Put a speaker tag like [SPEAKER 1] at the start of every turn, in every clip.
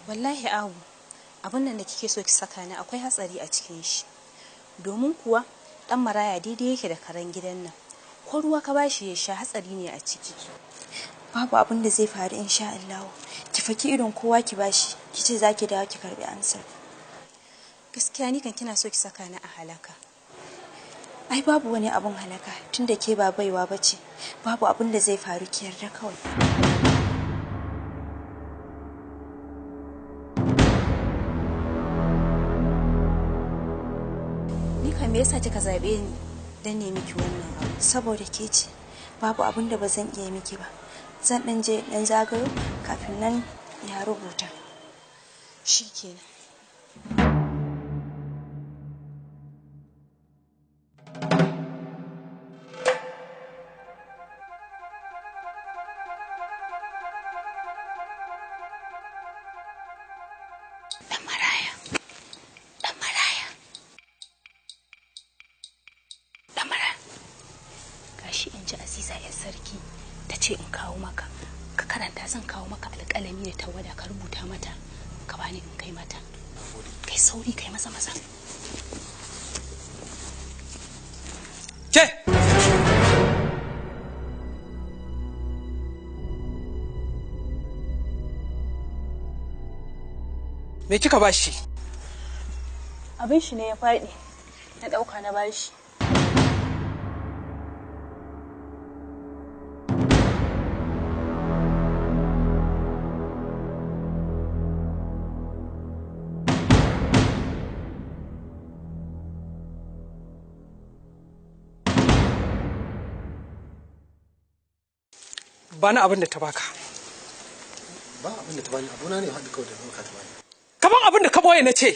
[SPEAKER 1] Wallahi Abu, abin nan da kike so ki saka ni akwai hatsari a cikin shi. Domin kuwa dan maraya daidai yake da karen gidan nan. Ko ruwa ka bashi ya sha hatsari ne a ciki.
[SPEAKER 2] Babu abin da zai faru insha Allah. Ki faki idon kowa ki bashi. Kice zaki dawo ki karbi ansar.
[SPEAKER 1] Gaskiya ni kan kina so ki saka ni a halaka.
[SPEAKER 2] Ai babu wani abun halaka tunda ke ba baiwa bace. Babu abin da zai faru ki yarda kawai.
[SPEAKER 1] Me yasa kika zabe ni dan ne miki wannan abu?
[SPEAKER 2] Saboda ke ce babu abin da bazan iya miki ba. Zan dan je dan zagayo kafin nan ya rubuta.
[SPEAKER 1] Shikenan. Sarki ta ce in kawo maka ka karanta zan kawo maka alƙalami da tawada ka rubuta mata ka bani in kai mata kai sauri kai maza maza
[SPEAKER 3] ke me kika bashi?
[SPEAKER 1] Abin shi ne ya faɗi na ɗauka na bashi.
[SPEAKER 3] Bani abin da ta baka.
[SPEAKER 4] Ba abin da ta bani abuna ne haɗu kawai da baka ta bani.
[SPEAKER 3] Kaman abin da ka boye na ce.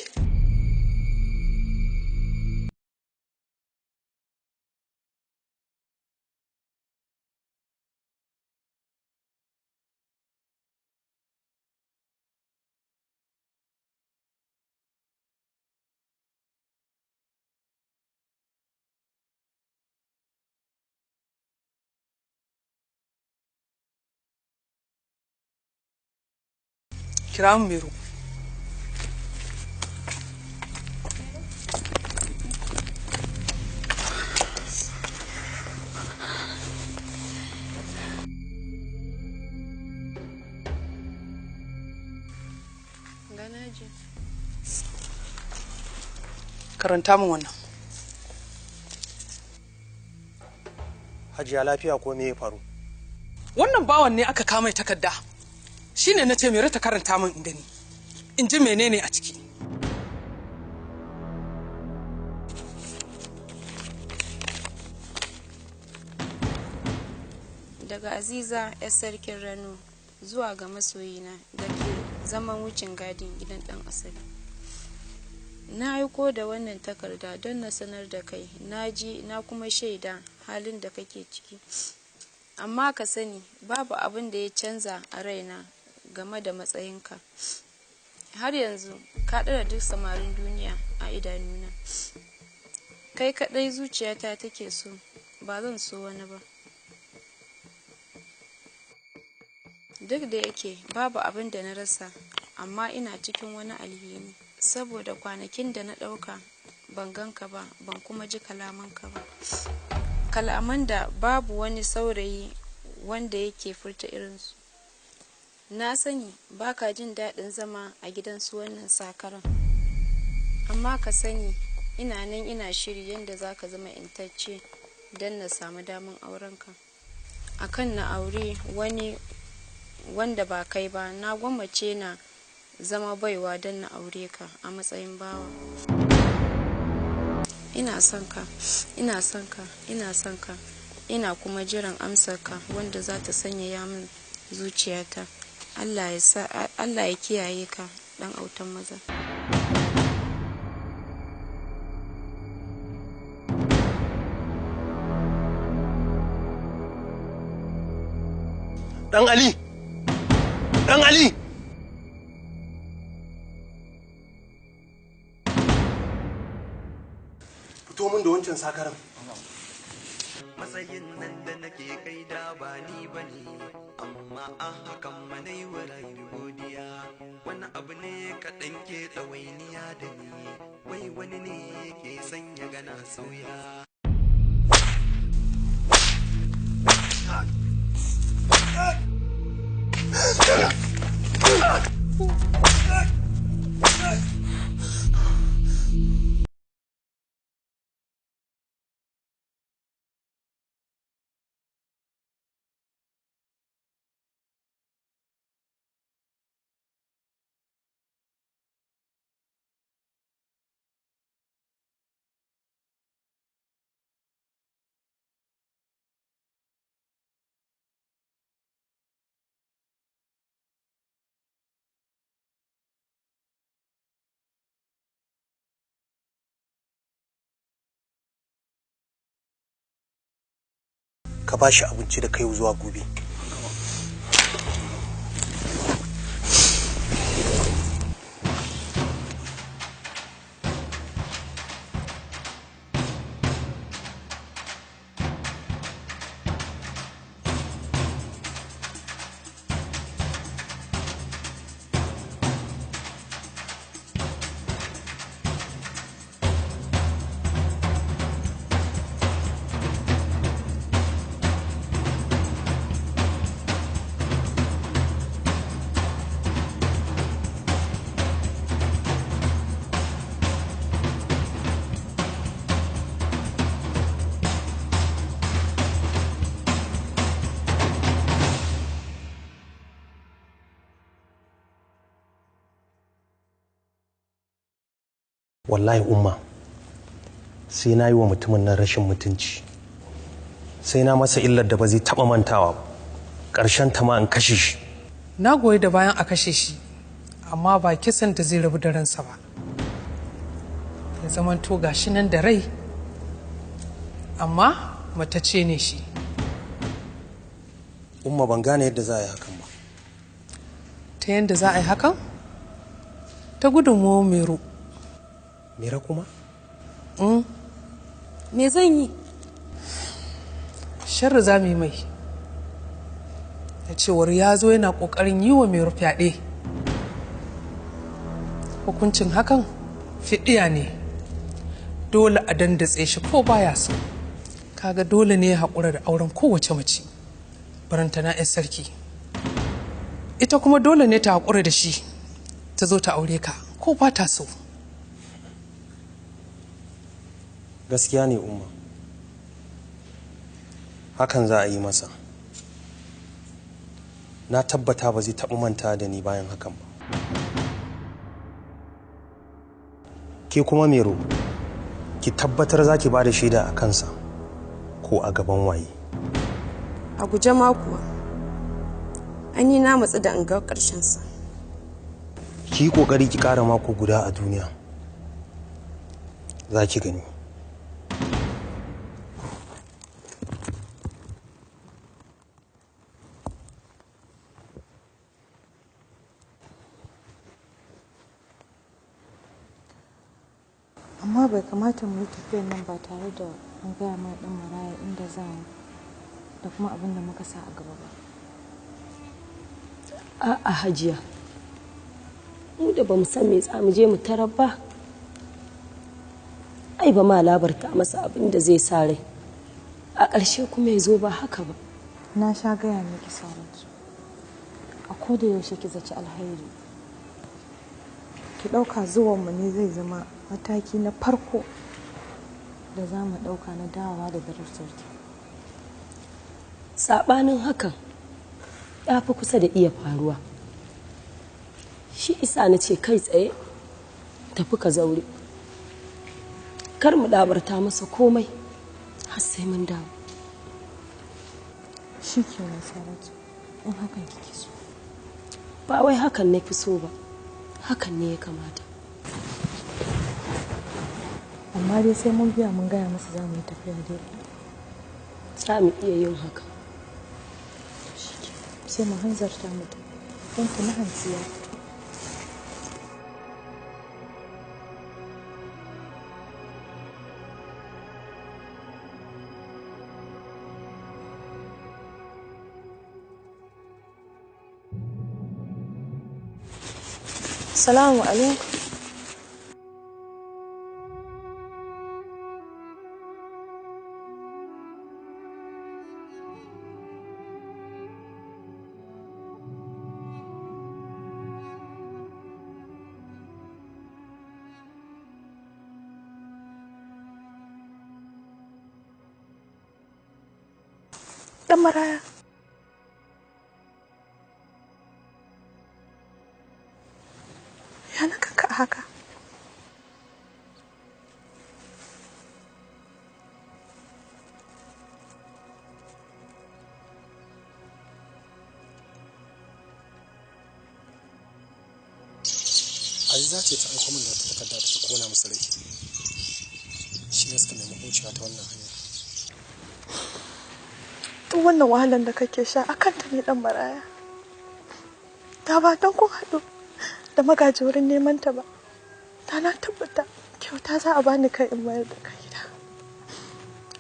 [SPEAKER 3] Kira mu Mero. Karanta min wannan.
[SPEAKER 4] Hajiya lafiya ko me ya faru?
[SPEAKER 3] Wannan bawan ne aka kama takarda. Shine na ce Mero ta karanta min in gani. In ji menene a ciki.
[SPEAKER 5] Daga Aziza 'yar sarkin Rano zuwa ga masoyina da ke zaman wucin gadin gidan ɗan asali. Na aiko da wannan takarda don na sanar da kai, na ji na kuma shaida halin da kake ciki. Amma ka sani babu abin da ya canza a raina game da matsayinka. Har yanzu ka ɗara duk samarin duniya a idanuna. Kai kaɗai zuciyata take so, ba zan so wani ba. Duk da yake babu abin da na rasa, amma ina cikin wani alheri. Saboda kwanakin da na ɗauka ban ganka ba, ban kuma ji kalamanka ba. Kalaman da babu wani saurayi wanda yake furta irinsu. Na sani baka jin daɗin zama a gidansu wannan sakaran. Amma ka sani ina nan ina shiri yadda za ka zama intacce don na samu daman aurenka. Akan na aure wani wanda ba kai ba, na gwammace na zama baiwa don na aure ka a matsayin bawa. Ina son ka, ina son ka, ina son ka, ina kuma jiran amsarka wanda za ta sanyaya min zuciyata. Allah ya kiyaye ka, ɗan autan maza.
[SPEAKER 4] Dan Ali! Dan Ali! Fito min da wancan sakaran.
[SPEAKER 6] Matsayin nan da nake kai da ba ni bane, amma a hakan manai wa rayu godiya. Wani abu ne kaɗan ke ɗawainiya da ni, wai wani ne ke sanya gana sauya.
[SPEAKER 4] Ka ba shi abinci da kai zuwa gobe. Wallahi umma, sai na yi wa mutumin nan rashin mutunci, sai na masa illar da ba zai taɓa mantawa ba, ƙarshen ta ma in kashe shi.
[SPEAKER 3] Na goyi da bayan a kashe shi, amma ba kisan da zai rabu da ransa ba. Ya zamanto gashi nan da rai, amma matacce ne shi.
[SPEAKER 4] Umma, ban gane yadda za a yi hakan ba.
[SPEAKER 3] Ta yadda za a yi hakan? Ta gudunmuwar Mero.
[SPEAKER 4] Mera kuma?
[SPEAKER 5] Me zan yi?
[SPEAKER 3] Sharri za mu yi mai. Da cewar ya zo yana ƙoƙarin yi wa Mero fyaɗe. Hukuncin hakan fiɗiya ne. Dole a dandatse shi ko baya so. Kaga dole ne ya haƙura da auren kowace mace. Barantana 'yar sarki. Ita kuma dole ne ta haƙura da shi. Ta zo ta aure ka ko ba ta so.
[SPEAKER 4] Gaskiya ne umma, hakan za a yi masa. Na tabbata ba zai taɓa manta da ni bayan hakan ba. Ke kuma Mero, ki tabbatar za ki ba da shaida a kansa ko a gaban waye.
[SPEAKER 5] A guje ma kuwa, an yi na matsu da in ga ƙarshensa.
[SPEAKER 4] Ki yi ƙoƙari ki ƙara mako guda a duniya, za ki gani.
[SPEAKER 2] amma bai kamata mu yi tafiyar nan ba tare da an gaya mana ɗan maraya inda za mu da kuma abin da muka sa a gaba ba.
[SPEAKER 7] A'a Hajiya, mu da ba mu san me za mu je mu tarar ba, ai ba ma labarta masa abin da zai sa rai a ƙarshe kuma ya zo ba haka ba.
[SPEAKER 2] Na sha gaya miki Saratu, a koda yaushe ki zaci alheri, ki ɗauka zuwanmu ne zai zama mataki na farko da za mu ɗauka na dawowa da darasarki.
[SPEAKER 7] Saɓanin hakan ya fi kusa da iya faruwa, shi isa na ce kai tsaye tafi ka zaure, kar mu labarta masa komai har sai mun dawo.
[SPEAKER 2] Shi ke na Saratu, in hakan kike so.
[SPEAKER 7] Ba wai hakan na fi so ba, hakan ne ya kamata.
[SPEAKER 2] Amma dai sai mun biya mun gaya masa za mu yi tafiya dai.
[SPEAKER 7] Za mu iya yin haka.
[SPEAKER 2] Sai mu hanzarta mutum, don kuma hantsi ya fito. Assalamu alaikum. Dan Maraya. Ya na kanka a haka?
[SPEAKER 4] Aziza ce ta aiko min da wata takarda da ta kona musu rai. Shi ne suka nemi hucewa ta wannan hanya.
[SPEAKER 2] Duk wannan wahalar da kake sha akan ta ne Dan Maraya. Da ba don kun haɗu da magaji wurin neman ta ba, da na tabbata kyauta za a bani kai in mayar da kai gida.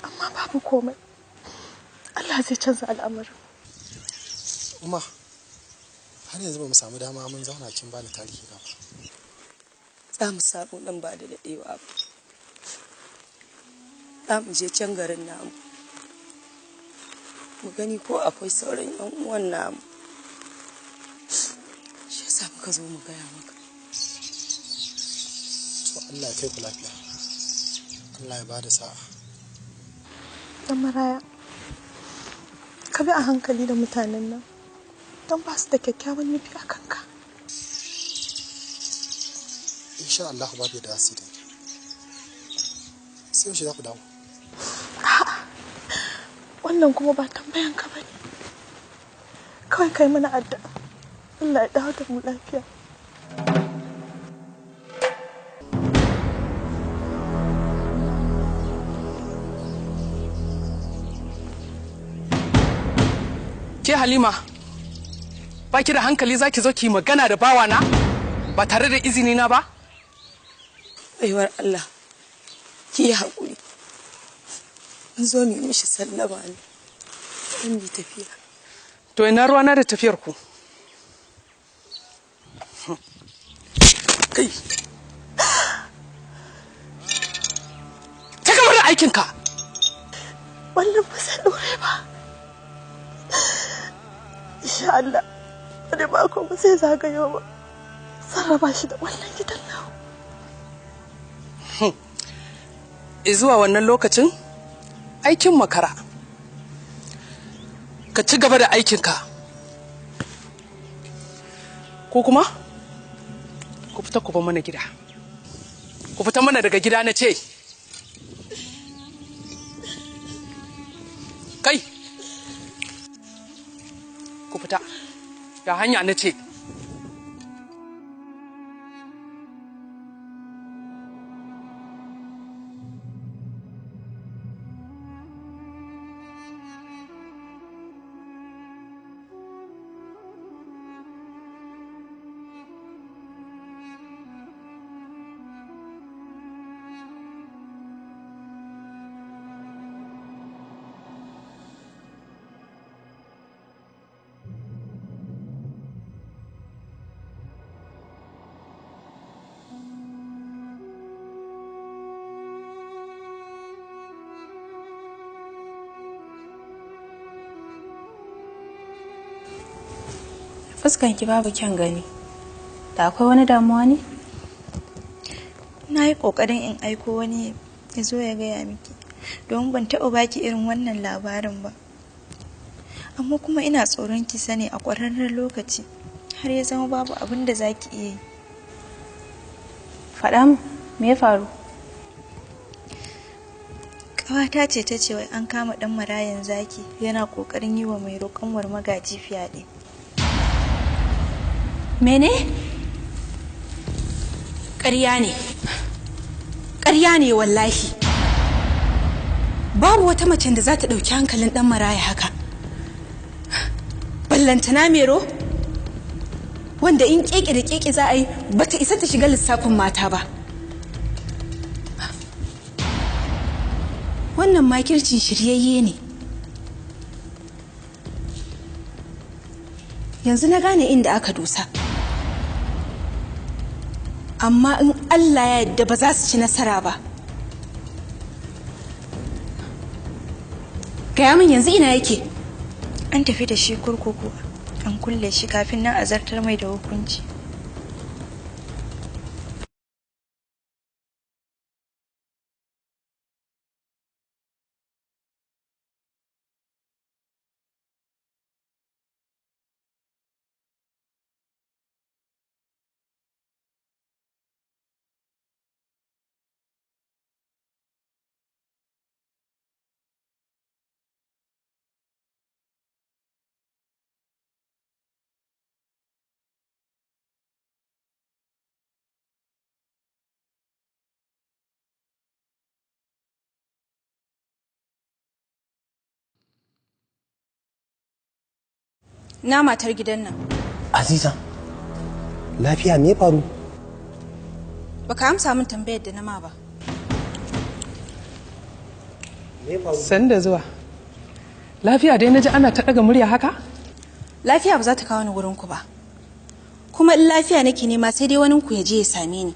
[SPEAKER 2] Amma babu komai, Allah zai canza al'amarin.
[SPEAKER 4] Umma, har yanzu ba mu samu dama mun zauna kin bani tarihi ba.
[SPEAKER 7] Za mu samu nan ba da daɗewa ba. Za mu je can garin namu mu gani ko akwai sauran 'yan uwan namu. Shi yasa muka zo mu gaya maka.
[SPEAKER 4] To Allah ya kai ku lafiya. Allah ya bada sa'a.
[SPEAKER 2] Dan Maraya, ka bi a hankali da mutanen nan don ba su da kyakkyawan nufi a kanka.
[SPEAKER 4] Insha Allah babu da asiri. Sai yaushe za ku dawo?
[SPEAKER 2] Wannan kuma ba tambayan ka bane. Kawai kai mana addu'a. Allah ya dawo da mu lafiya.
[SPEAKER 3] Ke Halima, ba ki da hankali za ki zo ki magana da bawana ba tare da izini na ba?
[SPEAKER 7] Baiwar Allah, ki yi haƙuri. Mun zo mu yi mishi sallama ne. Zan yi tafiya.
[SPEAKER 3] To ina ruwana da tafiyar ku? Kai! Ta gaba da aikinka!
[SPEAKER 2] Wannan ba sai ɗore ba. Insha Allah, wani mako ba sai zagayo ba. Sarraba shi da wannan gidan nawa.
[SPEAKER 3] Zuwa wannan lokacin aikin makara. Ka ci gaba da aikinka. Ko kuma ku fita ku ba mana gida. Ku fita mana daga gida na ce. Kai, ku fita ga hanya na ce.
[SPEAKER 1] Fuskanki babu kyan gani. Da akwai wani damuwa ne?
[SPEAKER 2] Na yi ƙoƙarin in aiko wani ya zo ya gaya miki, domin ban taɓa baki irin wannan labarin ba. Amma kuma ina tsoron ki sani a ƙwararren lokaci har ya zama babu abin da za ki iya yi.
[SPEAKER 1] Faɗa mu, me ya faru?
[SPEAKER 2] Ƙawata ce ta ce wai an kama ɗan marayan zaki yana ƙoƙarin yi wa mai roƙonwar magaji fyaɗe.
[SPEAKER 1] Mene? Ƙarya ne. Ƙarya ne wallahi. Babu wata macen da za ta ɗauki hankalin ɗan maraya haka. Ballantana Mero? Wanda in keke da keke za a yi bata isa ta shiga lissafin mata ba. Wannan makircin shiryayye ne. Yanzu na gane inda aka dosa. amma in Allah ya yarda ba za su ci nasara ba. Gaya min yanzu ina yake?
[SPEAKER 2] An tafi da shi kurkuku, an kulle shi kafin nan a zartar mai da hukunci.
[SPEAKER 1] Na matar gidan nan.
[SPEAKER 4] Aziza, lafiya me faru?
[SPEAKER 1] Baka amsa min tambayar da na ma ba.
[SPEAKER 3] Sanda zuwa. Lafiya dai naji ana ta daga murya haka?
[SPEAKER 1] Lafiya ba za ta kawo ni wurin ku ba. Kuma in lafiya nake nema sai dai wani ku ya je ya same ni.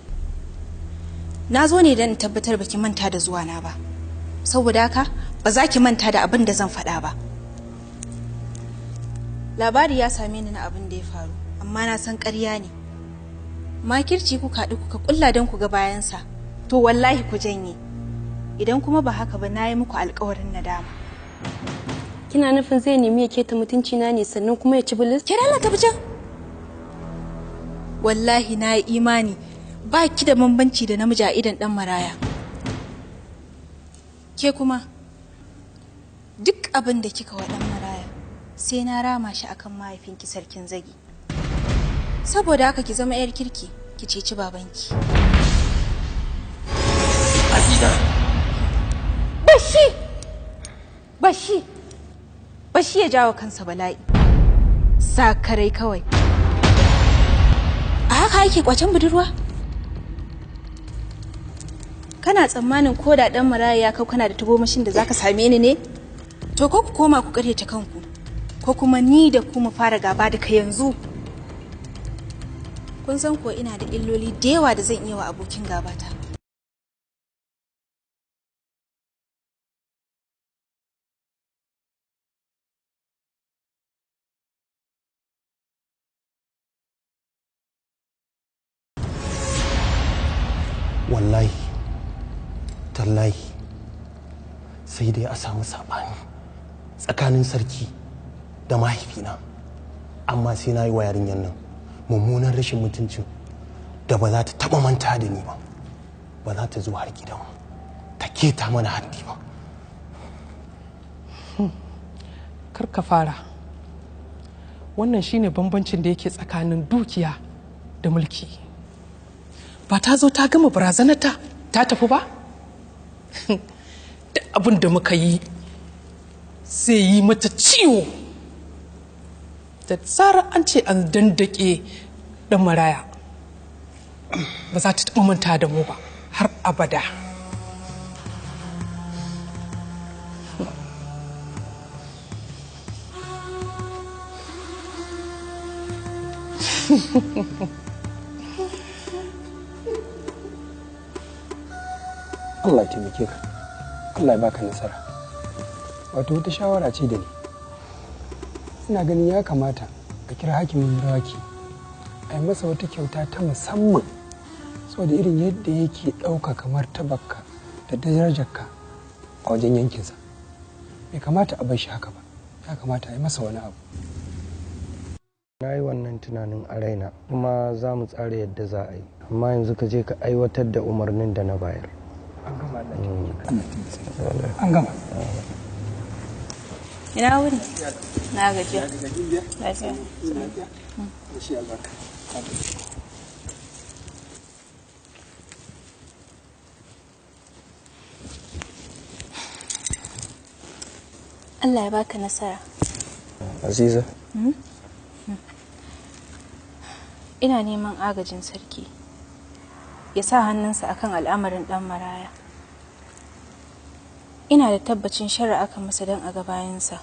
[SPEAKER 1] Na zo ne don in tabbatar baki manta da zuwa na ba. Saboda haka ba za ki manta da abin da zan faɗa ba. Labari ya same ni na abin da ya faru, amma na san ƙarya ne. Makirci kuka haɗu kuka ƙulla don ku ga bayansa, to wallahi ku janye. Idan kuma ba haka ba na yi muku alƙawarin nadama.
[SPEAKER 7] Kina nufin zai nemi ya keta mutunci na ne sannan kuma ya ci bilis?
[SPEAKER 1] Ke lalata bijin? Wallahi na yi imani ba ki da bambanci da namiji a idan ɗan maraya. Ke kuma duk abin da kika wa ɗan maraya sai na rama shi akan mahaifinki sarkin zagi. Saboda haka ki zama 'yar kirki ki ceci babanki.
[SPEAKER 4] Aziza.
[SPEAKER 1] Bashi ya jawo kansa bala'i. Sakarai kawai. A haka yake kwacen budurwa? Kana tsammanin ko da dan maraya ya kau kana da tagomashin da zaka same ni ne? To ko ku koma ku karyata kanku, ko kuma ni da ku mu fara gaba da kai yanzu. Kun san ko ina da illoli da yawa da zan iya wa abokin gabata.
[SPEAKER 4] Wallahi, tallahi, sai dai a samu saɓani tsakanin sarki da mahaifina, amma sai na yi wa yarinyar nan mummunan rashin mutuncin da ba za ta taɓa manta da ni ba, ba za ta zo har gidan ta keta mana haddi ba.
[SPEAKER 3] Kar ka fara. Wannan shine bambancin da yake tsakanin dukiya da mulki. Ba ta zo ta gama barazanarta ta tafi ba? Da abin da muka yi zai yi mata ciwo. Da tsara an ce an dandake dan maraya, ba za ta taɓa manta da mu ba har abada.
[SPEAKER 8] Allah taimake ka, Allah ya baka nasara. Wato wata shawara ce da ni, ina ganin ya kamata a kira hakimin rawaki a yi masa wata kyauta ta musamman saboda irin yadda yake ɗaukaka martabarka da darajarka a wajen yankinsa. Bai kamata a bar shi haka ba, ya kamata a yi masa wani abu.
[SPEAKER 4] Na yi wannan tunanin a raina kuma za mu tsara yadda za a yi, amma yanzu ka je ka aiwatar da umarnin da na bayar.
[SPEAKER 8] An gama. An gama.
[SPEAKER 1] Ina wuri? Na gajiya. Lafiya. Allah ya baka nasara.
[SPEAKER 4] Aziza.
[SPEAKER 1] Ina neman agajin sarki. Ya sa hannunsa akan al'amarin dan maraya. Ina da tabbacin shari'a aka masa don a ga bayansa.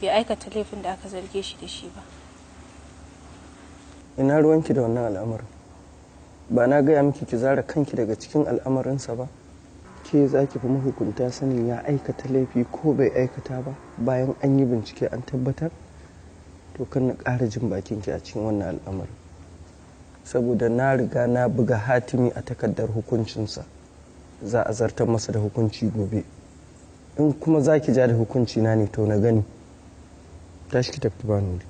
[SPEAKER 1] Bai aikata laifin da aka zarge shi da shi ba.
[SPEAKER 4] Ina ruwanki da wannan al'amarin? ba na gaya miki ki zara kanki daga cikin al'amarinsa ba. Ke za ki fi mahukunta sanin ya aikata laifi ko bai aikata ba bayan an yi bincike an tabbatar. To kan na ƙara jin bakinki a cikin wannan al'amarin, saboda na riga na buga hatimi a takardar hukuncinsa, za a zartar masa da hukunci gobe. In kuma za ki ja da hukunci na ne to na gani. Tashi ki tafi ba nuri.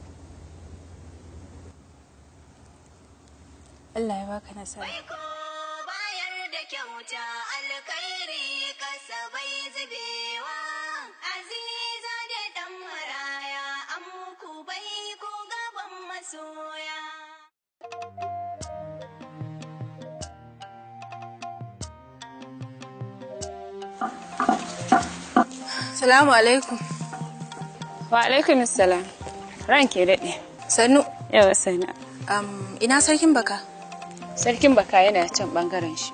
[SPEAKER 1] Allah ya baka nasara.
[SPEAKER 9] Bayar da kyauta alkhairi kasa bai zubewa. Aziza da dan maraya an muku bai ko gaban masoya.
[SPEAKER 1] Salamu alaikum.
[SPEAKER 5] Wa alaikum salam. Ranke daɗe.
[SPEAKER 1] Sannu.
[SPEAKER 5] Yawa sannu.
[SPEAKER 1] Ina sarkin baka?
[SPEAKER 5] Sarkin baka yana can ɓangaren shi.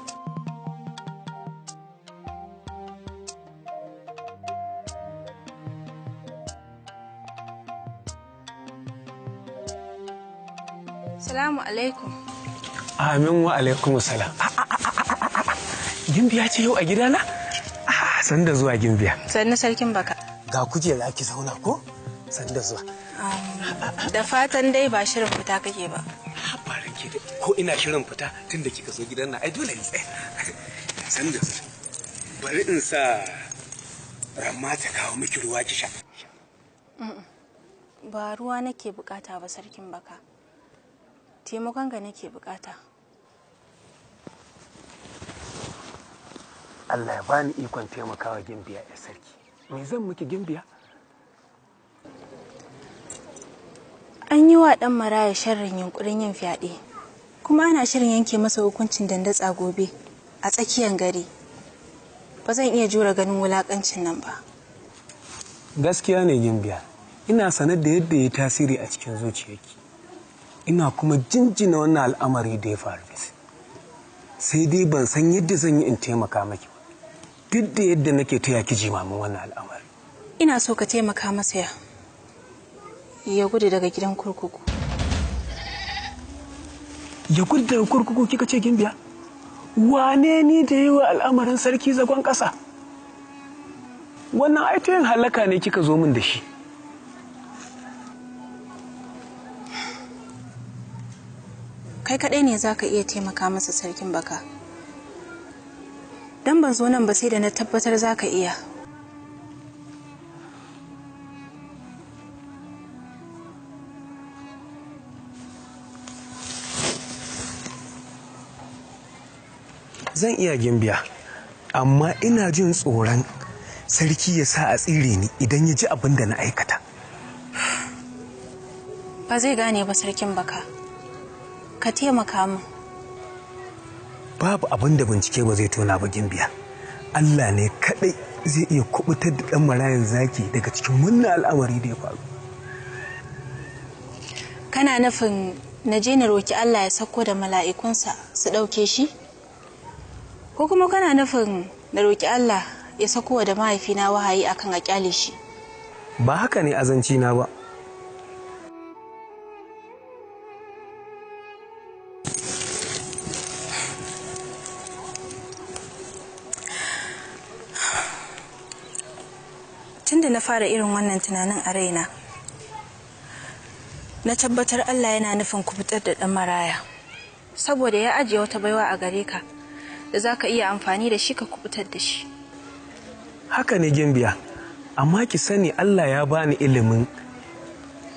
[SPEAKER 1] Salamu alaikum.
[SPEAKER 8] Amin wa alaikum salam. Gimbiya ce yau a gidana? San da zuwa Gimbiya.
[SPEAKER 1] Sannu sarkin baka.
[SPEAKER 8] Ga kujera ki zauna ko? San da zuwa.
[SPEAKER 1] Da fatan dai ba shirin fita kake ba.
[SPEAKER 8] Barin ki ko ina shirin fita tun da kika zo gidan nan ai dole in tsaya. San da zuwa. Bari in sa Ramma ta kawo miki ruwa ki sha.
[SPEAKER 1] Ba ruwa nake bukata ba sarkin baka. Taimakon ga nake bukata.
[SPEAKER 8] Allah ya bani ikon taimakawa Gimbiya ya sarki. Me zan miki Gimbiya?
[SPEAKER 1] An yi wa ɗan maraya sharrin yunkurin yin fyaɗe, kuma ana shirin yanke masa hukuncin dandatsa gobe a tsakiyar gari. Ba zan iya jura ganin wulaƙancin nan ba.
[SPEAKER 8] Gaskiya ne Gimbiya. Ina sanar da yadda ya tasiri a cikin zuciyarki. Ina kuma jinjina wannan al'amari da ya faru da sai dai ban san yadda zan yi in taimaka maki ba. Duk da yadda nake taya ki jimamin wannan al'amari.
[SPEAKER 1] Ina so ka taimaka masa ya gudu daga gidan kurkuku.
[SPEAKER 8] Ya gudu daga kurkuku kika ce Gimbiya? Wane ni da yi wa al'amarin sarki zagon ƙasa? Wannan aitoyin halaka ne kika zo min da shi.
[SPEAKER 1] Kai kaɗai ne za ka iya taimaka masa sarkin baka. Dan ban zo nan ba sai da na tabbatar za ka iya.
[SPEAKER 8] Zan iya Gimbiya, amma ina jin tsoron sarki ya sa a tsire ni idan ya ji abin da na aikata.
[SPEAKER 1] Ba zai gane ba sarkin baka. Ka taimaka min.
[SPEAKER 8] Babu abin da bincike ba zai tona ba Gimbiya. Allah ne kaɗai zai iya kubutar da ɗan marayan zaki daga cikin wannan al'amari da ya faru.
[SPEAKER 1] Kana nufin na je na roki Allah ya sako da mala'ikunsa su ɗauke shi? Ko kuma kana nufin na roki Allah ya sako da mahaifina wahayi akan a kyale shi?
[SPEAKER 8] Ba haka ne azanci na ba.
[SPEAKER 1] Tunda na fara irin wannan tunanin a raina, na tabbatar Allah yana nufin kubutar da ɗan maraya, saboda ya ajiye wata baiwa a gare ka da za ka iya amfani da shi ka kubutar da shi.
[SPEAKER 8] Haka ne Gimbiya, amma ki sani Allah ya bani ilimin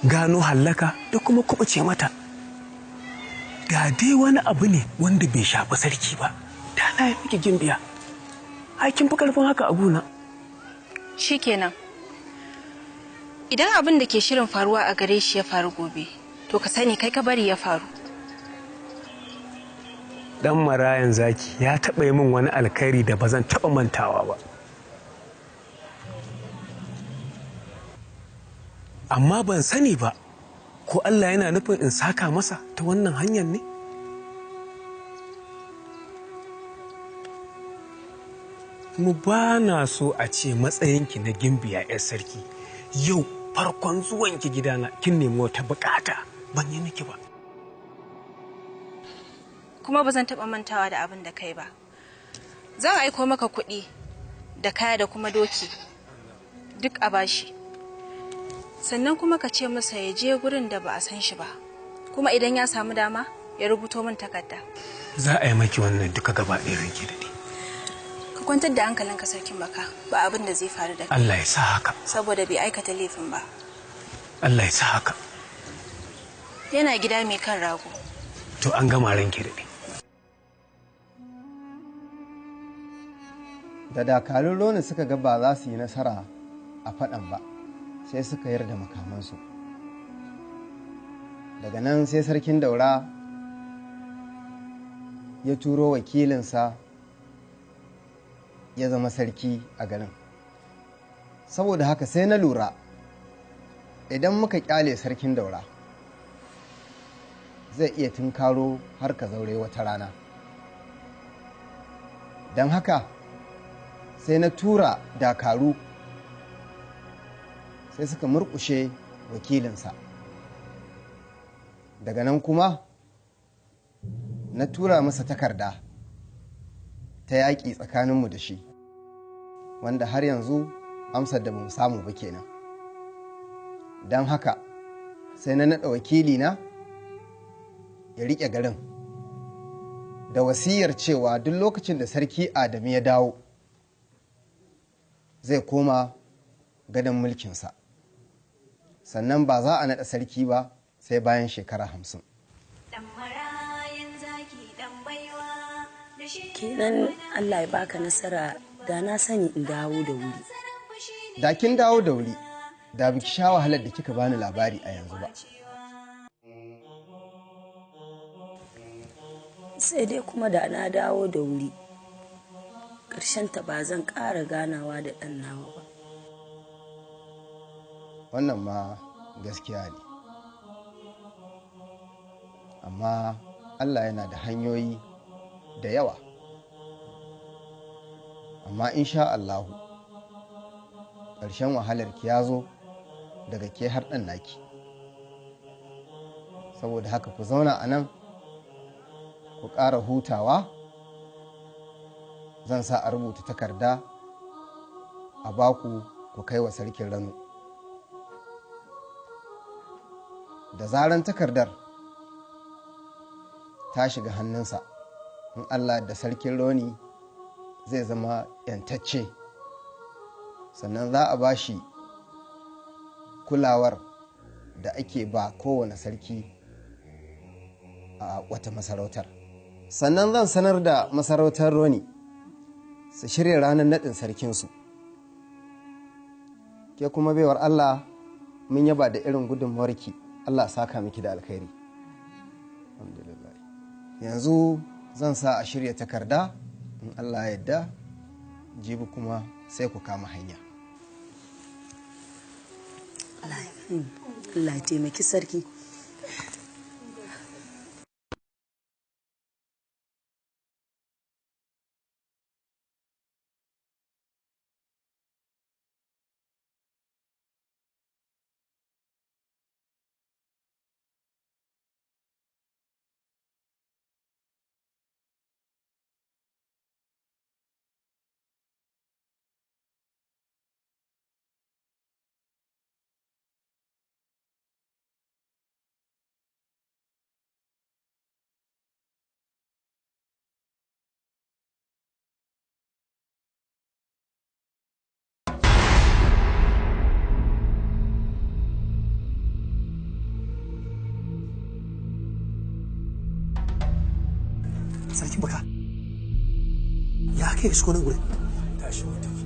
[SPEAKER 8] gano hallaka da kuma kubuce mata. Da dai wani abu ne wanda bai shafi sarki ba, da na yi miki Gimbiya. Kin fi karfin haka a gona.
[SPEAKER 1] Shikenan. Idan abin da ke shirin faruwa a gare shi ya faru gobe, to ka sani kai ka bari ya faru.
[SPEAKER 8] Dan marayan zaki ya taɓa yi min wani alkhairi da ba zan taɓa mantawa ba. Amma ban sani ba, ko Allah yana nufin in saka masa ta wannan hanyar ne? Mu ba na so a ce matsayinki na Gimbiya 'yar sarki yau farkon zuwanki gidana kin nemi wata bukata ban yi miki ba.
[SPEAKER 1] kuma ba zan taɓa mantawa da abin da kai ba. Zan aiko maka kuɗi da kaya da kuma doki duk a bashi. Sannan kuma ka ce masa ya je gurin da ba a san shi ba, kuma idan ya samu dama ya rubuto min takarda.
[SPEAKER 8] Za a yi maki wannan duka gaba ɗaya ranke da
[SPEAKER 1] Ka kwantar da hankalinka sarkin baka, ba abin da zai faru da kai.
[SPEAKER 8] Allah ya sa haka.
[SPEAKER 1] Saboda bai aikata laifin ba.
[SPEAKER 8] Allah ya sa haka.
[SPEAKER 1] Yana gida mai kan rago.
[SPEAKER 8] To an gama ranke da
[SPEAKER 10] Da dakarun Roni suka ga ba za su yi nasara a faɗan ba, sai suka yarda makamansu. Daga nan sai sarkin Daura ya turo wakilinsa ya zama sarki a garin. Saboda haka sai na lura idan muka kyale sarkin Daura zai iya tunkaro har ka zaure wata rana. Don haka sai na tura dakaru sai suka murkushe wakilinsa. Daga nan kuma na tura masa takarda ta yaƙi tsakaninmu da shi, wanda har yanzu amsar da mu samu ba kenan. Don haka sai na naɗa wakilina ya riƙe garin da wasiyar cewa duk lokacin da sarki Adamu ya dawo zai koma gadon mulkinsa, sannan ba za a naɗa sarki ba sai bayan shekara 50.
[SPEAKER 7] Kenan Allah ya baka nasara, da na sani in dawo da wuri.
[SPEAKER 10] Da kin dawo da wuri, da biki sha wahalar da kika bani labari a yanzu ba.
[SPEAKER 7] Sai dai kuma da na dawo da wuri, ta ba zan ƙara ganawa da ɗan nawa ba.
[SPEAKER 10] Wannan ma gaskiya ne. Amma Allah yana da hanyoyi da yawa. Amma insha Allahu, ƙarshen wahalarki ya zo daga ke har ɗan naki. Saboda haka ku zauna a nan, ku ƙara hutawa. Zan sa a rubuta takarda a baku ku kai wa sarkin Rano. Da zaran takardar ta shiga hannunsa, in Allah da sarkin Roni zai zama yantacce, sannan za a ba shi kulawar da ake ba kowane sarki a wata masarautar. Sannan zan sanar da masarautar Roni su shirya ranar naɗin sarkinsu. Ke kuma baiwar Allah, mun yaba da irin gudunmawarki. Allah saka miki da alkhairi. Alhamdulillah. Yanzu zan sa a shirya takarda, in Allah ya yarda, jibi kuma sai ku kama hanya.
[SPEAKER 7] Allah ya taimaki sarki.
[SPEAKER 4] Sarkin baka ya kai shigo nan gurin.
[SPEAKER 8] tashi mu tafi.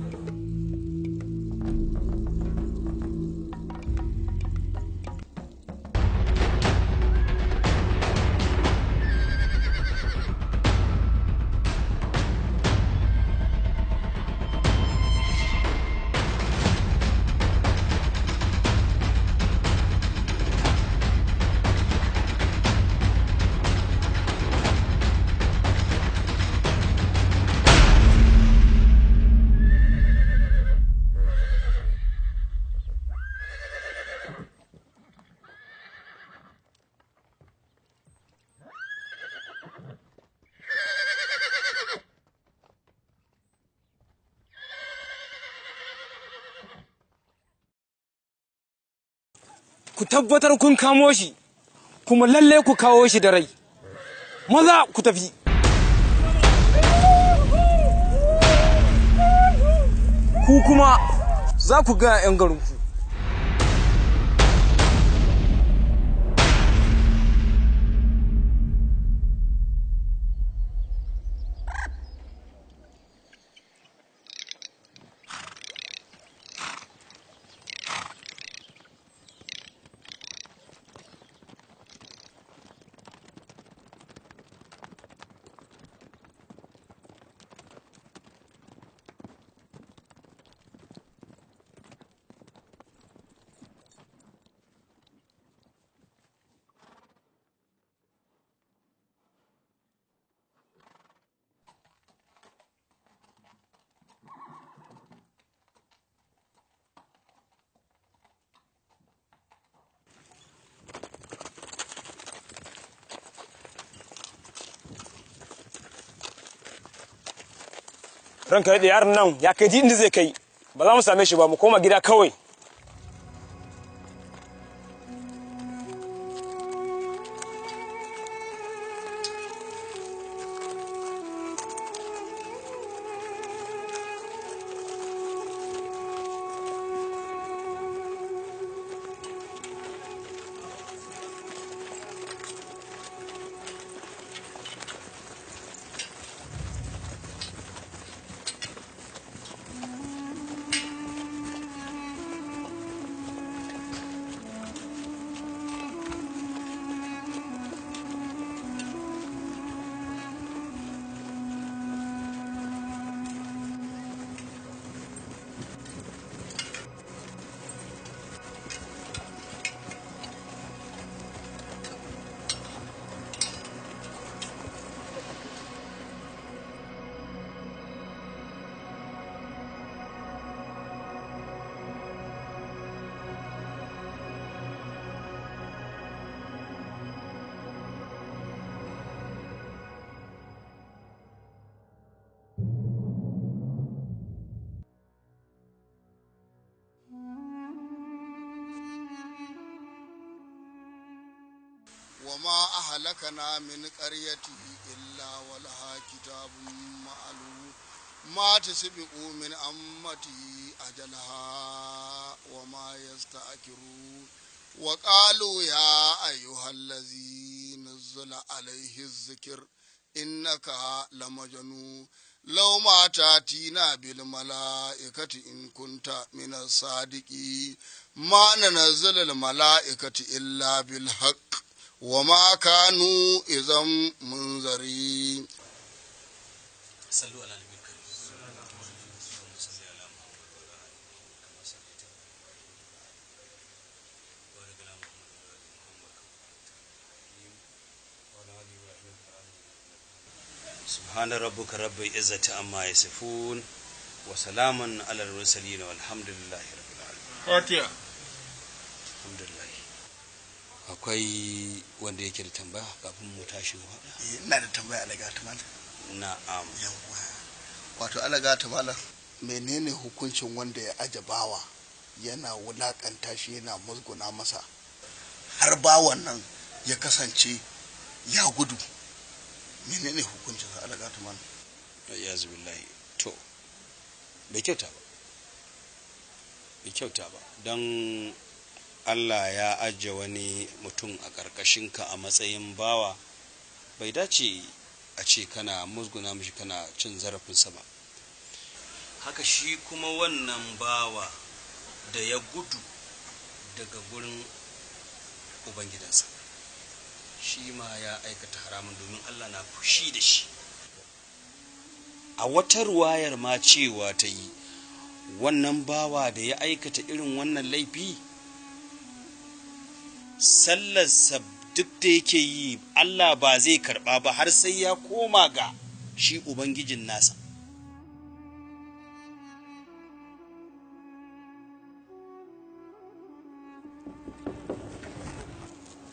[SPEAKER 11] ku tabbatar kun kamo shi, kuma lalle ku kawo shi da rai. Maza ku tafi. Ku kuma za ku ga 'yan garinku. Ranka da yaron nan ya kai ji inda zai kai, ba za mu same shi ba, mu koma gida kawai.
[SPEAKER 12] وما أهلكنا من قرية إلا ولها كتاب معلوم ما تسبق من أمتي أجلها وما يستأخرون وقالوا يا أيها الذي نزل عليه الذكر إنك لمجنون لو ما تأتينا بالملائكة إن كنت من الصادقين ما ننزل الملائكة إلا بالحق وما كانوا إذا منذرين.
[SPEAKER 13] صلوا على النبي الكريم. سبحان ربك رب العزة عما يصفون وسلام على المرسلين والحمد لله رب العالمين.
[SPEAKER 12] فاتحة.
[SPEAKER 13] الحمد لله. Akwai wanda yake da tambaya kafin mu tashi mu haɗa?
[SPEAKER 12] Ina da tambaya alaga ta malam.
[SPEAKER 13] Na'am.
[SPEAKER 12] Yawwa. Wato alaga ta malam, menene hukuncin wanda ya aje bawa yana wulakanta shi yana musguna masa har bawan nan ya kasance ya gudu? Menene hukuncin sa alaga ta malam?
[SPEAKER 13] Ayyazu billahi. To bai kyauta ba. Bai kyauta ba. Dan Allah ya ajiye wani mutum a ƙarƙashinka a matsayin bawa, bai dace a ce kana musguna mishi kana cin zarafinsa ba. Haka shi kuma wannan bawa da ya gudu daga gurin ubangidansa, shi ma ya aikata haramun domin Allah na fushi da shi. A wata ruwayar ma cewa ta yi, wannan bawa da ya aikata irin wannan laifi, sallarsa duk da yake yi Allah ba zai karɓa ba har sai ya koma ga shi Ubangijin nasa.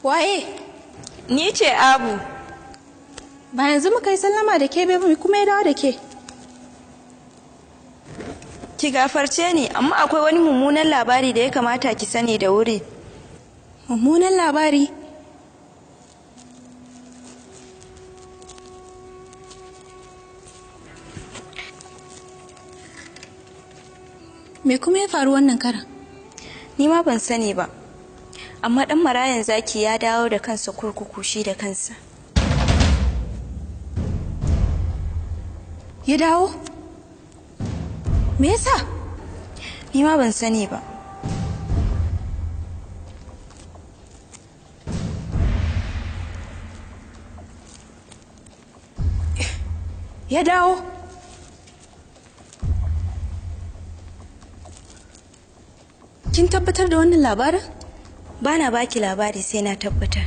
[SPEAKER 1] Waye?
[SPEAKER 14] Ni ce Abu.
[SPEAKER 1] Ba yanzu muka yi sallama da ke bebe kuma ya dawo da ke.
[SPEAKER 14] Ki gafarce ni, amma akwai wani mummunan labari da ya kamata ki sani da wuri.
[SPEAKER 1] Mummunan labari? Me kuma ya faru wannan karan?
[SPEAKER 14] Ni ma ban sani ba. Amma dan marayan zaki ya dawo da kansa kurkuku shi da kansa.
[SPEAKER 1] Ya dawo? Me yasa?
[SPEAKER 14] Ni ma ban sani ba.
[SPEAKER 1] Ya dawo? Kin tabbatar da wannan labarin?
[SPEAKER 14] Bana baki labari sai na tabbatar.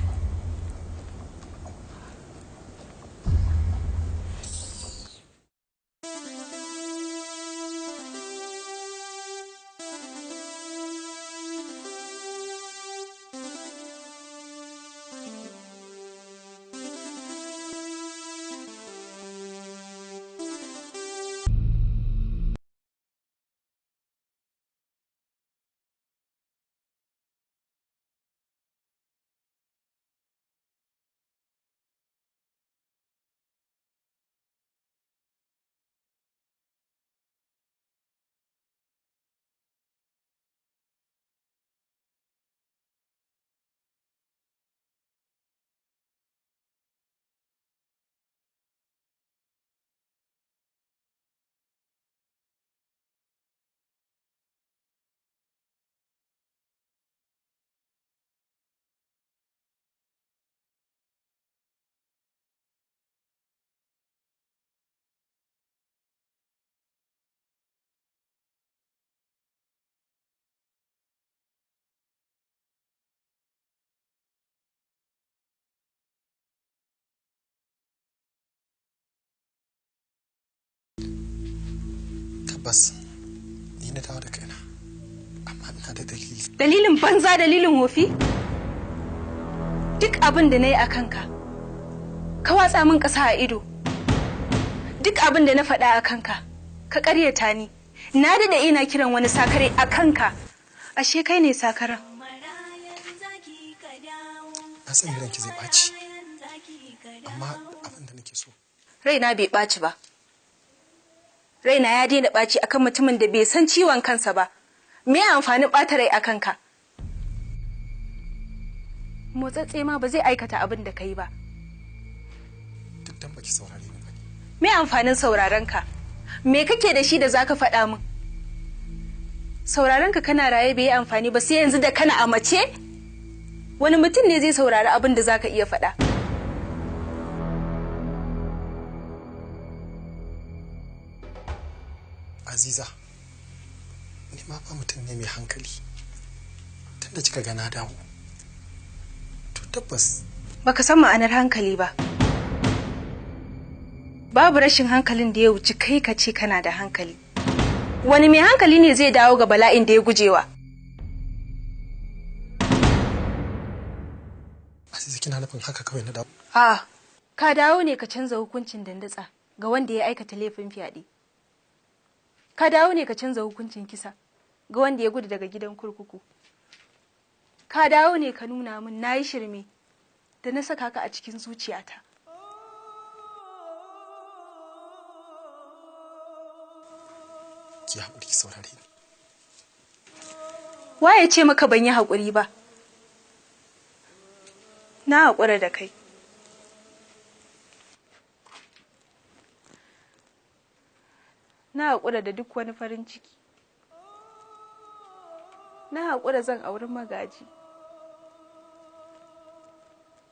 [SPEAKER 4] Tabbas, ni na dawo da kaina, amma ina da dalili.
[SPEAKER 1] Dalilin banza, dalilin wofi? Duk abin da na yi a kanka, ka watsa min ƙasa a ido. Duk abin da na faɗa a kanka, ka ƙaryata ni. Na daɗe ina kiran wani sakare a kanka, ashe kai ne sakaran.
[SPEAKER 4] Na san ranki zai ɓaci, amma abin da nake so.
[SPEAKER 1] Raina bai ɓaci ba. Raina ya daina ɓaci akan mutumin da bai san ciwon kansa ba. Me amfanin ɓata rai a kanka? Motsatse ma ba zai aikata abin da kai ba.
[SPEAKER 4] Duk dan baki saurare ni ba.
[SPEAKER 1] Me amfanin sauraron ka? Me kake da shi da zaka faɗa min? Sauraron ka kana raye bai yi amfani ba sai yanzu da kana a mace? Wani mutum ne zai saurari abin da zaka iya faɗa?
[SPEAKER 4] Aziza, ni ma fa mutum ne mai hankali. Tunda kika ga na dawo, to tabbas.
[SPEAKER 1] Baka san ma'anar hankali ba. Babu rashin hankalin da ya wuce kai ka ce kana da hankali. Wani mai hankali ne zai dawo ga bala'in da ya gujewa?
[SPEAKER 4] Aziza, kina nufin haka kawai na dawo?
[SPEAKER 1] A'a, ka dawo ne ka canza hukuncin dandatsa ga wanda ya aikata laifin fyaɗe. Ka dawo ne ka canza hukuncin kisa ga wanda ya gudu daga gidan kurkuku. Ka dawo ne ka nuna min na yi shirme da na saka ka a cikin zuciyata.
[SPEAKER 4] Ki haƙuri ki saurare ni.
[SPEAKER 1] Waye ce maka ban yi haƙuri ba? Na haƙura da kai. Na haƙura da duk wani farin ciki. Na haƙura zan auri magaji.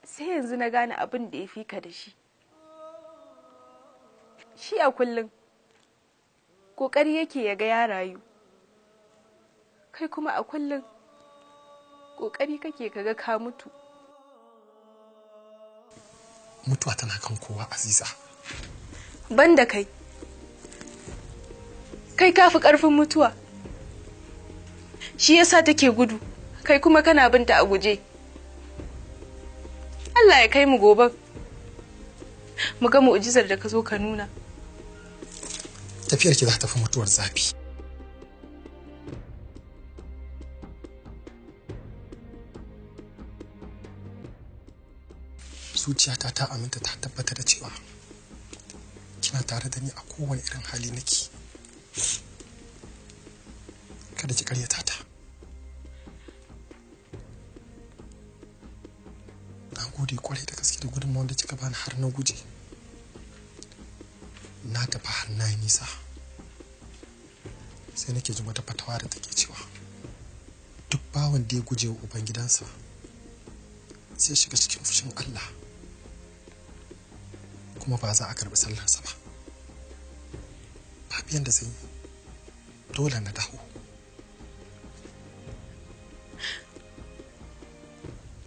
[SPEAKER 1] Sai yanzu na gane abin da ya fi ka da shi. Shi a kullum ƙoƙari yake ya ga ya rayu. Kai kuma a kullum ƙoƙari kake ka ga ka mutu.
[SPEAKER 4] Mutuwa tana kan kowa, Aziza.
[SPEAKER 1] Ban da kai. Kai ka fi ƙarfin mutuwa. Shi yasa take gudu, kai kuma kana binta a guje. Allah ya kai mu gobe. Mu ga mu'jizar da ka zo ka nuna.
[SPEAKER 4] Tafiyar ki za ta fi mutuwar zafi. zuciyata ta aminta ta tabbata da cewa kina tare da ni a kowane irin hali nake. Kada ki karyata ta. Na gode kwarai da gaske da gudunmawar da kika bani har na guje. Na tafi har na yi nisa. Sai nake jin wata fatawa da take cewa duk bawan da ya guje wa ubangidansa zai shiga cikin fushin Allah, kuma ba za a karbi sallarsa ba. Babu yanda zan yi, dole na dawo.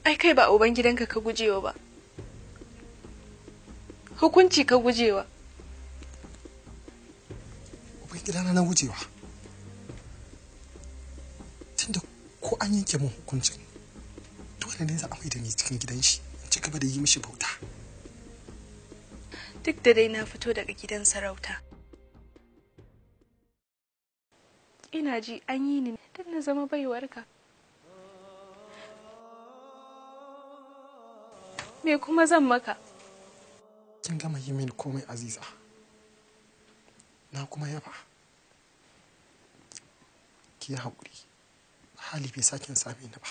[SPEAKER 2] Ai kai ba ubangidanka ka gujewa ba, hukunci ka gujewa.
[SPEAKER 4] Ubangidana na gujewa tunda ko an yanke mun hukuncin dole ne za a mai da ni cikin gidan shi in ci gaba da yi mishi bauta.
[SPEAKER 2] Duk da dai na fito daga gidan sarauta, ina ji an yi ni don na zama baiwarka. Me kuma zan maka?
[SPEAKER 4] Kin gama yi mini komai, Aziza. Na kuma yaba. Ki yi haƙuri, hali bai sake same ni ba.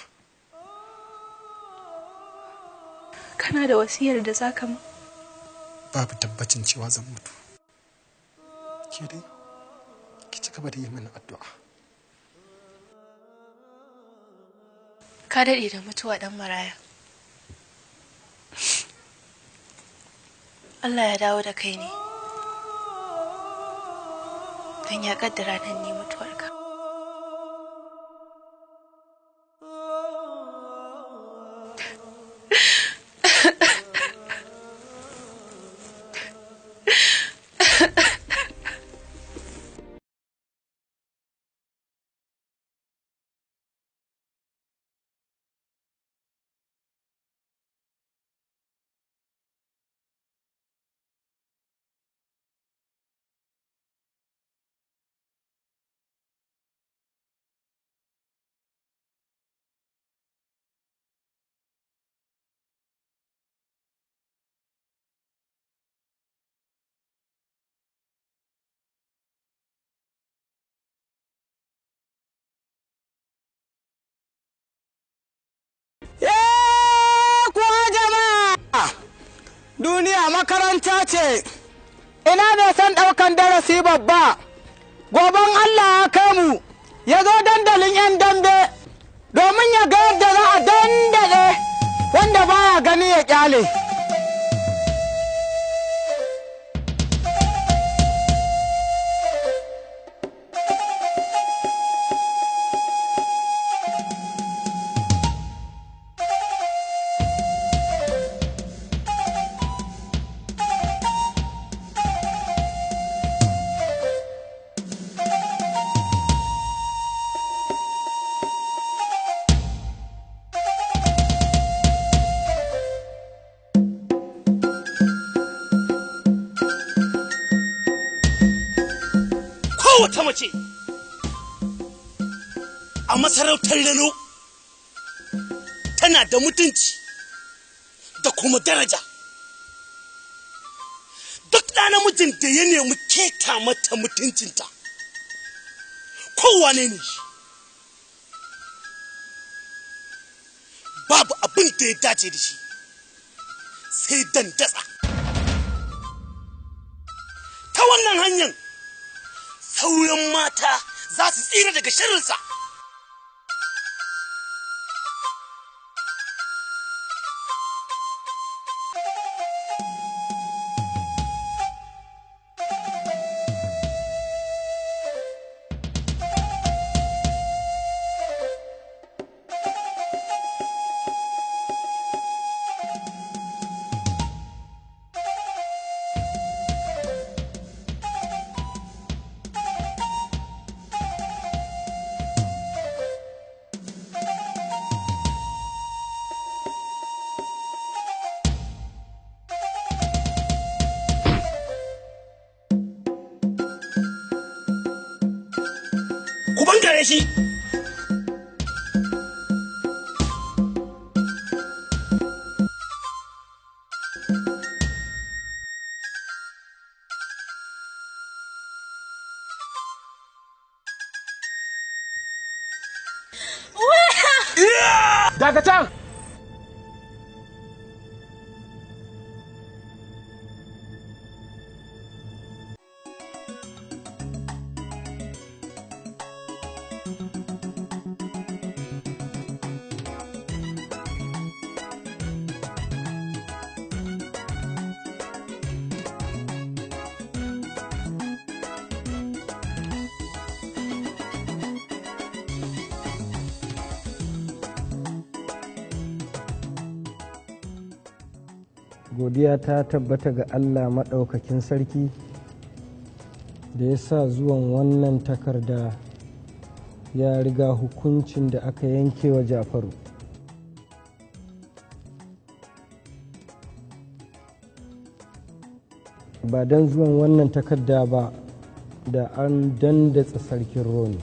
[SPEAKER 2] Kana da wasiyar da za ka mu?
[SPEAKER 4] Babu tabbacin cewa zan mutu. Ke dai, ki ci gaba da yi mini addu'a.
[SPEAKER 2] Ka daɗe da mutuwa ɗan maraya. Allah ya dawo da kai ne, don ya kaddara nan ne mutuwarka.
[SPEAKER 15] Duniya makaranta ce, ina da san ɗaukan darasi babba. Goben Allah ya kai mu, ya zo dandalin 'yan dambe domin ya ga yadda za a dandale wanda baya gani ya kyale.
[SPEAKER 16] Wata mace a masarautar Rano tana da mutunci da kuma daraja. Duk ɗa namijin da ya nemi keta mata mutuncinta, kowane ne shi, babu abin da ya dace da shi sai dandatsa. Ta wannan hanyar sauran mata za su tsira daga shirinsa. Ku bankare shi.
[SPEAKER 8] godiya ta tabbata ga Allah maɗaukakin sarki da ya sa zuwan wannan takarda ya riga hukuncin da aka yanke wa Jafaru. Ba don zuwan wannan takarda ba da an dandatsa sarkin Roni.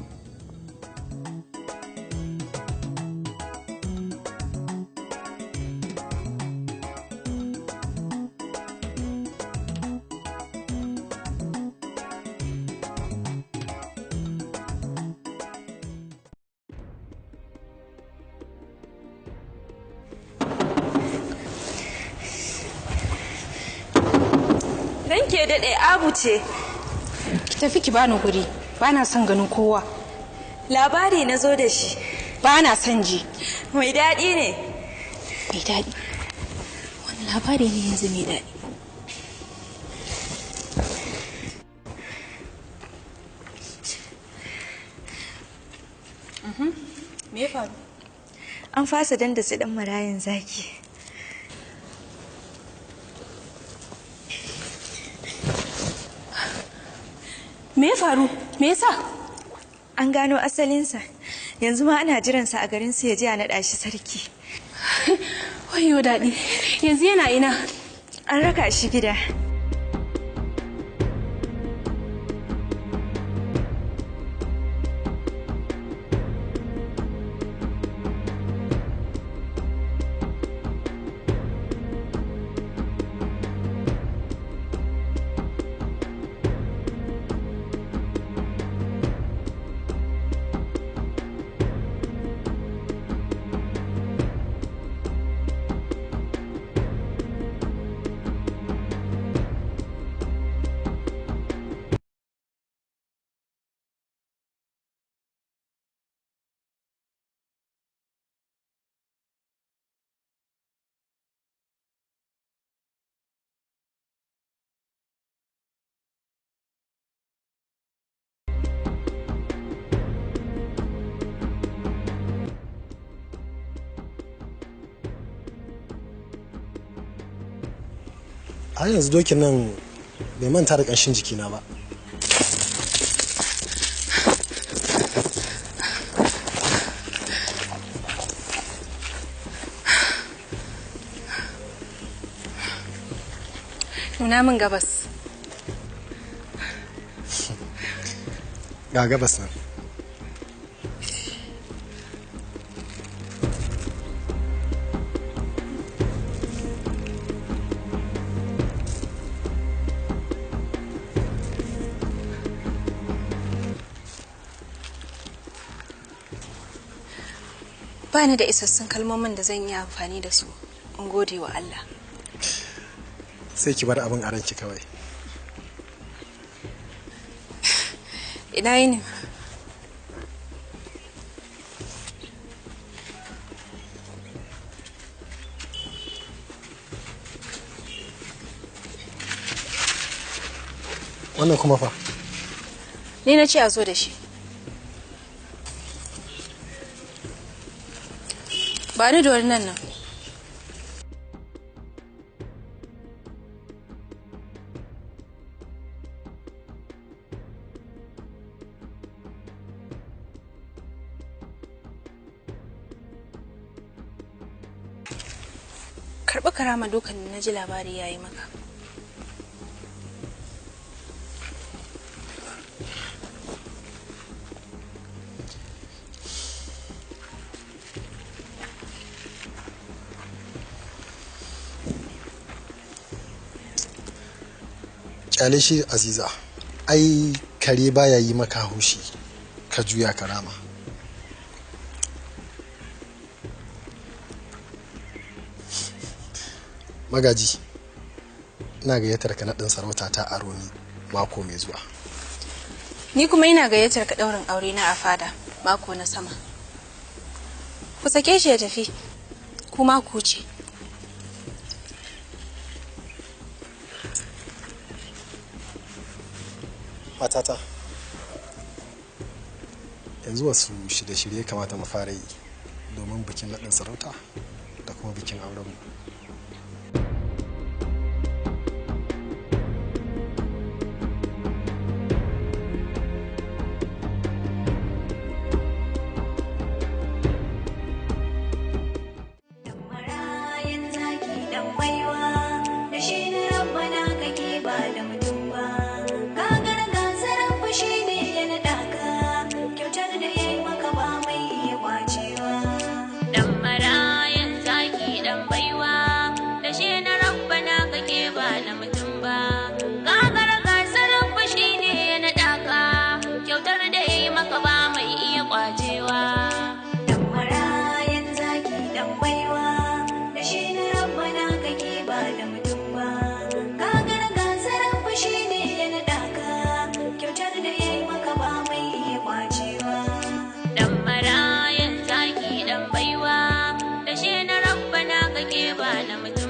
[SPEAKER 14] Ranke daɗe Abu ce.
[SPEAKER 1] Ki tafi ki bani guri. Bana son ganin kowa.
[SPEAKER 14] Labari na zo da shi.
[SPEAKER 1] Bana son ji.
[SPEAKER 14] Mai daɗi ne.
[SPEAKER 1] Mai daɗi. Wani labari ne yanzu mai daɗi. Me ya faru?
[SPEAKER 14] An fasa dandasa ɗan marayan zaki.
[SPEAKER 1] Me ya faru? Me yasa?
[SPEAKER 14] An gano asalinsa. Yanzu ma ana jiransa a garin su ya je a naɗa shi sarki.
[SPEAKER 1] Wayo daɗi. Yanzu yana ina?
[SPEAKER 14] An raka shi gida.
[SPEAKER 17] har yanzu dokin nan bai manta da ƙanshin jikina ba.
[SPEAKER 1] Nuna min gabas.
[SPEAKER 17] Ga gabas nan.
[SPEAKER 1] Ba ni da isassun kalmomin da zan yi amfani da su in gode wa Allah.
[SPEAKER 17] Sai ki bar abin a ranki kawai.
[SPEAKER 1] Ina yini?
[SPEAKER 17] Wannan kuma fa?
[SPEAKER 1] Ni na ce a zo da shi. Ba ni da wani nan. Karɓi karama dukan da na ji labari ya yi maka.
[SPEAKER 17] Kyale shi Aziza, ai kare baya yi maka haushi ka juya karama. Magaji, ina gayyatar ka naɗin sarauta ta a Roni mako mai zuwa.
[SPEAKER 1] Ni kuma ina gayyatar ka ɗaurin aure na a fada mako na sama. Ku sake shi ya tafi, kuma ku ce.
[SPEAKER 17] Matata, yanzu wasu shirye-shirye kamata mu fara yi domin bikin naɗin sarauta da kuma bikin aurenmu.
[SPEAKER 9] zaki dan baiwa da shi na rabbana kake ba da mutum ba gagar gasarar fushi ne ya naɗa ka kyautar da ya yi maka ba mai iya kwacewa
[SPEAKER 18] dan marayan zaki dan baiwa da shi na rabbana kake ba da mutum ba gagar gasarar fushi ne ya naɗa ka kyautar da ya yi maka ba mai iya kwacewa
[SPEAKER 9] dan marayan zaki dan baiwa da shi na rabbana kake ba da mutum ba gagar gasarar fushi ne ya naɗa ka kyautar da ya yi maka ba mai iya kwacewa
[SPEAKER 18] dan marayan zaki dan baiwa da shi na rabbana kake ba da mutum